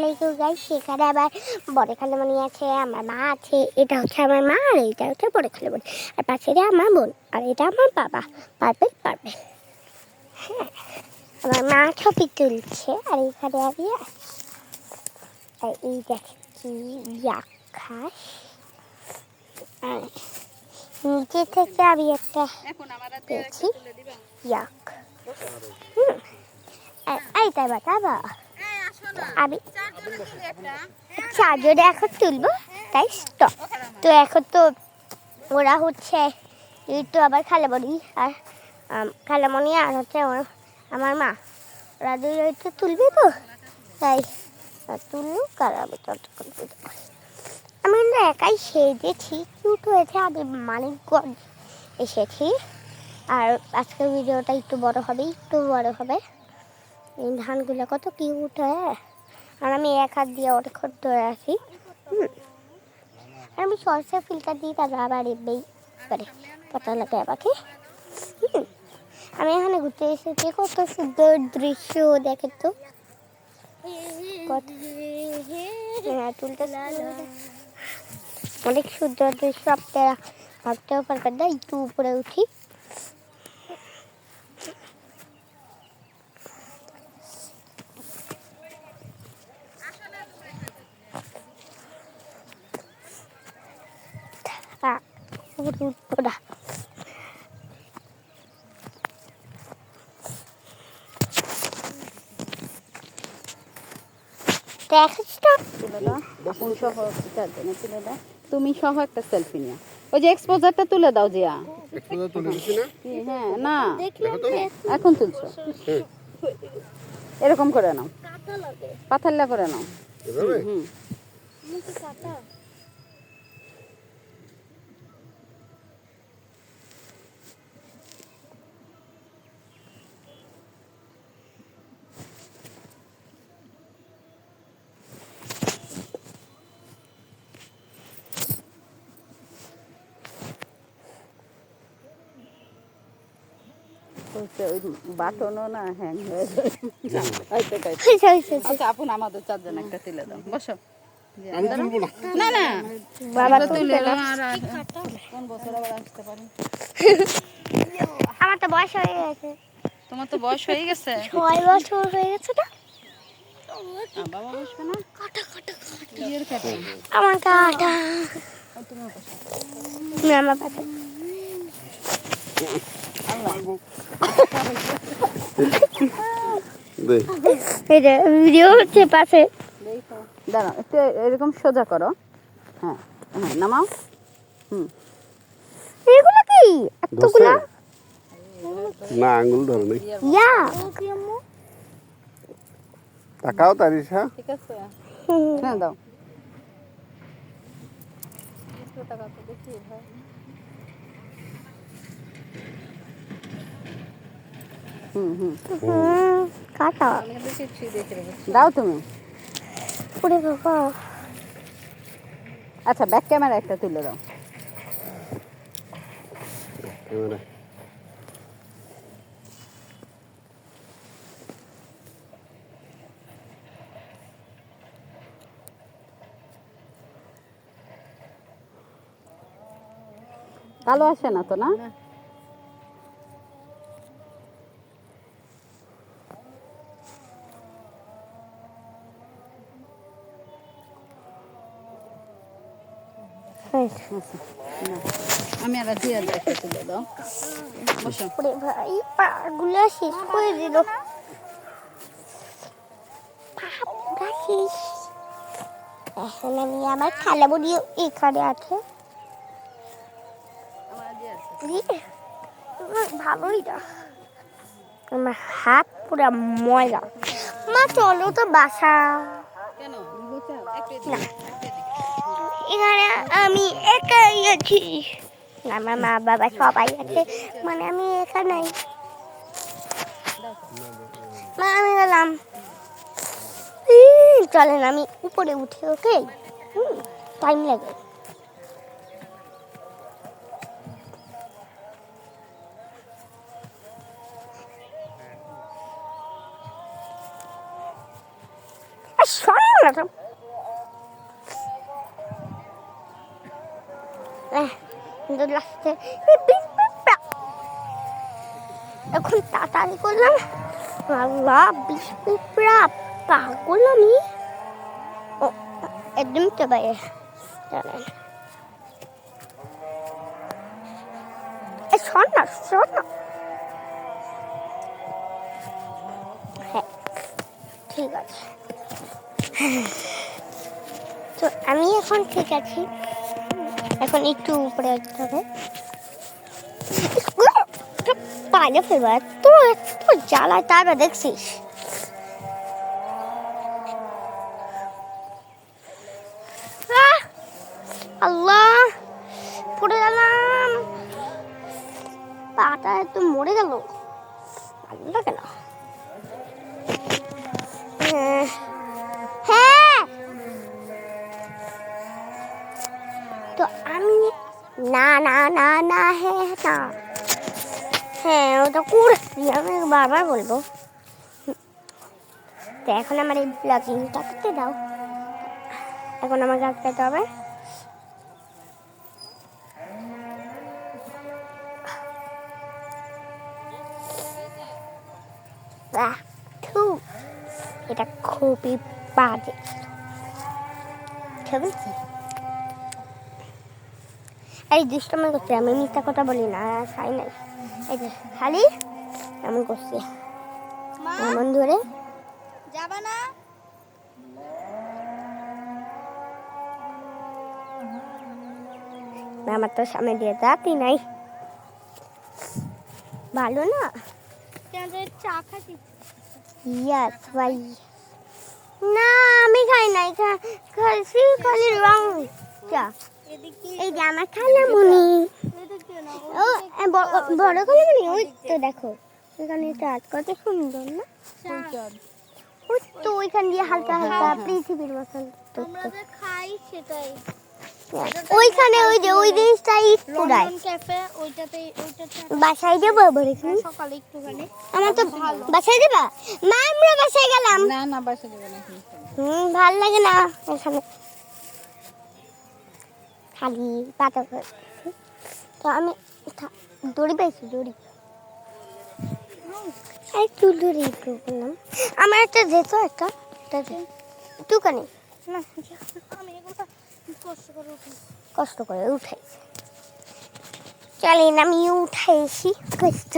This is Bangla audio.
আলাইকুম গাইস। সেখানে আবার বড় খালামণি আছে, আমার মা আছে। এটা হচ্ছে আমার মা আর এটা হচ্ছে বড় খালামণি, আর পাশে আমার বোন, আর এটা আমার বাবা। পারবে পারবে। হ্যাঁ, আমার মা ছবি তুলছে আর এখানে আমি আছি। আর এই দেখছি আকাশ, আর নিচে থেকে আমি একটা পেয়েছি ইয়াক। এই তাই বাবা, আমি চারজনে এখন তুলবো, তাই স্টপ। তো এখন তো ওরা হচ্ছে একটু আবার খালামণি আর খালামণি আর হচ্ছে আমার মা, ওরা দুই হয়তো তুলবে, তো তাই তুলুক আর আমি ততক্ষণ পুজো করি। আমি কিন্তু একাই সেজেছি, কিউট হয়েছে। আমি মানিকগঞ্জ এসেছি, আর আজকের ভিডিওটা একটু বড় হবে, একটু বড় হবে। এই ধানগুলো কত কিউট হয়, আর আমি এক হাত দিয়ে অনেকক্ষণ ধরে আছি। আর আমি সরষে ফিল্টার দিই, তারপর আবার এমনি করে কথা লাগে আমাকে। আমি এখানে ঘুরতে এসেছি, কত সুন্দর দৃশ্য দেখে তো, তুলতে অনেক সুন্দর দৃশ্য। আপনারা ভাবতেও পারবেন না। একটু উপরে উঠি, উঠবো না। তুমি সহ একটা সেলফি নিও। ওই যে এক্সপোজারটা তুলে দাও জিয়া। হ্যাঁ না, এখন তুলছো, এরকম করে নাও, পাথাল্লা করে নাও। বাটনও না হ্যাং হয়ে যায়। আচ্ছা আপন আমাদের চারজন একটা তুলে দাও, বসো। না না বাবা তুলে দাও। আর কোন বছর আবার আসতে পারে? আমার তো বয়স হয়ে গেছে। তোমার তো বয়স হয়ে গেছে, 6 বছর হয়ে গেছে না? বাবা বসবে না? আমার কাটা না, আমার পাশে ভিডিও হচ্ছে পাশে। দাঁড়াও একটু এরকম সোজা করো। হ্যাঁ হ্যাঁ নামাও। এগুলো কি এতগুলা? না আঙ্গুল ধরে নেই। ইয়া তাকাও তারিশা। ঠিক আছে, হ্যাঁ দাও। কাটা দাও তুমি। পুরে বাবা, আচ্ছা ব্যাক ক্যামেরা একটা তুলে দাও। ক্যামেরা কালো আসে না তো? না আমি আর দিয়ে একটা তুলে দাও। বসো। পুরে ভাই পাগুলো শেষ করে দিল। এখন আমি আমার খালামণিও এখানে আছে। ভালোই না, আমার হাত পুরো ময়লা। মা চলো তো বাসা। না, এখানে আমি একাই আছি, আমার মা বাবা সবাই আছে, মানে আমি একা নাই। মা আমি গেলাম, চলেন আমি উপরে উঠি। ওকে, টাইম লাগে। শোনো না তো কিন্তু লাস্টে এখন তাড়াতাড়ি করলাম আল্লাহ বিষ পিঁপড়া পাগল আমি ও একদম তো বাইরে শোন না হ্যাঁ ঠিক আছে তো আমি এখন ঠিক আছি এখন একটু উপরে উঠতে হবে পাইলে ফেলবো এত জ্বালায় তারপর দেখছিস আল্লাহ পড়ে গেলাম পাটা একটু মরে গেল ভালো লাগে না হ্যাঁ তো আমি না না না না হ্যাঁ না হ্যাঁ ওটা করছি আমি বারবার বলবো তো এখন আমার এই ব্লগিংটা করতে দাও এখন আমার গাছ পেতে হবে এটা খুবই বাজে বুঝছি এই দুষ্টমি করছে আমি মিথ্যা কথা বলি না খাই নাই এই যে খালি এমন করছে এমন ধরে যাবা না আমার তো সামনে দিয়ে যাতি নাই ভালো না চা খাচ্ছি ইয়াস ভাই না আমি খাই নাই খাইছি খালি রং চা এই যে আমার খালামুনি ও বড় খালামুনি ওই তো দেখো এখানে চাঁদ কত সুন্দর না ওই তো ওইখান দিয়ে হালকা হালকা পৃথিবীর মতন আমরা যে খাই সেটাই ওইখানে ওই যে ওই জিনিসটাই পুরাই ক্যাফে ওইটাতে বাসায় যাবো আবার এখানে সকালে একটুখানি আমার তো বাসায় যাবা মা আমরা বাসায় গেলাম না না বাসা যাবে না ভাল লাগে না এখানে খালি পাতা তো আমি দড়ি পাইছি দড়ি একটু দড়ি একটু বললাম আমার একটা যেত একটা একটুখানি না আমি এগুলো কষ্ট করে উঠাইছি চলেন আমি উঠাইছি কষ্ট